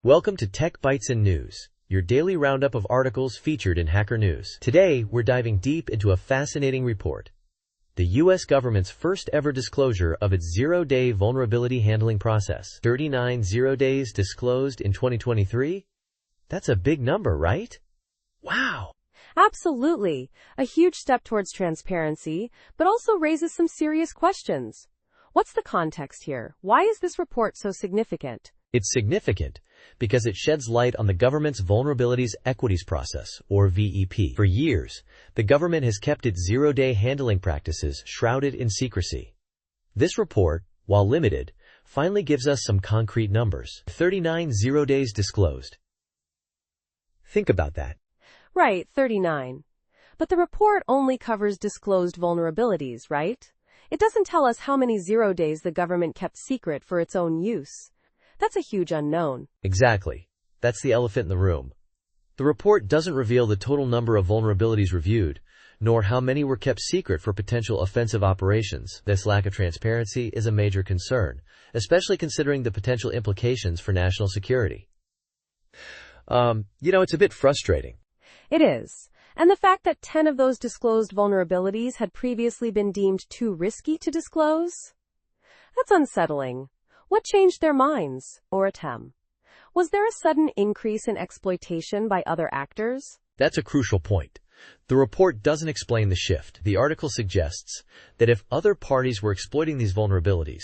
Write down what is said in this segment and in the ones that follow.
Welcome to Tech Bytes and News, your daily roundup of articles featured in Hacker News. Today, we're diving deep into a fascinating report. The U.S. government's first ever disclosure of its zero-day vulnerability handling process. 39 zero days disclosed in 2023? That's a big number, right? Wow! Absolutely. A huge step towards transparency, but also raises some serious questions. What's the context here? Why is this report so significant? It's significant because it sheds light on the government's Vulnerabilities Equities Process, or VEP. For years, the government has kept its zero-day handling practices shrouded in secrecy. This report, while limited, finally gives us some concrete numbers. 39 zero days disclosed. Think about that. Right, 39. But the report only covers disclosed vulnerabilities, right? It doesn't tell us how many zero days the government kept secret for its own use. That's a huge unknown. Exactly. That's the elephant in the room. The report doesn't reveal the total number of vulnerabilities reviewed, nor how many were kept secret for potential offensive operations. This lack of transparency is a major concern, especially considering the potential implications for national security. It's a bit frustrating. It is. And the fact that 10 of those disclosed vulnerabilities had previously been deemed too risky to disclose? That's unsettling. What changed their minds, or attempt? Was there a sudden increase in exploitation by other actors? That's a crucial point. The report doesn't explain the shift. The article suggests that if other parties were exploiting these vulnerabilities,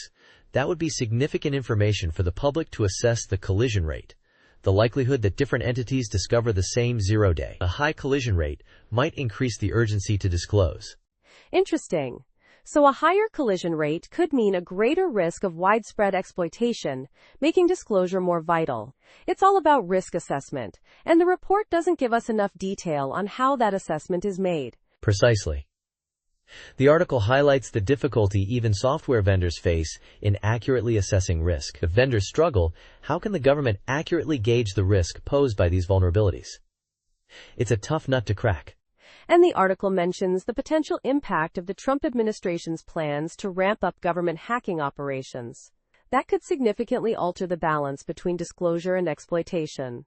that would be significant information for the public to assess the collision rate, the likelihood that different entities discover the same zero-day. A high collision rate might increase the urgency to disclose. Interesting. So a higher collision rate could mean a greater risk of widespread exploitation, making disclosure more vital. It's all about risk assessment, and the report doesn't give us enough detail on how that assessment is made. Precisely. The article highlights the difficulty even software vendors face in accurately assessing risk. If vendors struggle, how can the government accurately gauge the risk posed by these vulnerabilities? It's a tough nut to crack. And the article mentions the potential impact of the Trump administration's plans to ramp up government hacking operations. That could significantly alter the balance between disclosure and exploitation.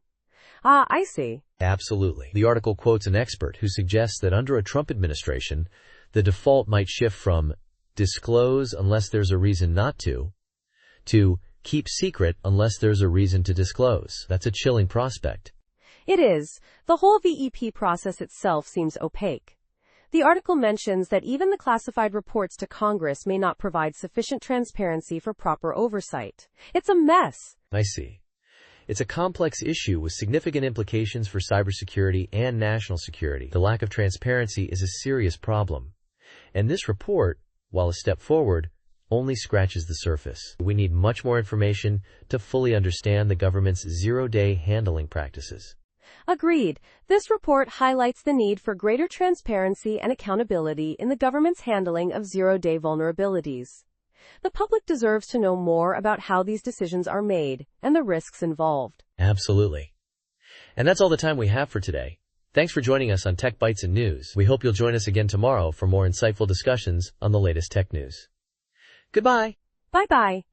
I see. Absolutely. The article quotes an expert who suggests that under a Trump administration, the default might shift from disclose unless there's a reason not to keep secret unless there's a reason to disclose. That's a chilling prospect. It is. The whole VEP process itself seems opaque. The article mentions that even the classified reports to Congress may not provide sufficient transparency for proper oversight. It's a mess. I see. It's a complex issue with significant implications for cybersecurity and national security. The lack of transparency is a serious problem. And this report, while a step forward, only scratches the surface. We need much more information to fully understand the government's zero-day handling practices. Agreed. This report highlights the need for greater transparency and accountability in the government's handling of zero-day vulnerabilities. The public deserves to know more about how these decisions are made and the risks involved. Absolutely. And that's all the time we have for today. Thanks for joining us on Tech Bytes and News. We hope you'll join us again tomorrow for more insightful discussions on the latest tech news. Goodbye. Bye-bye.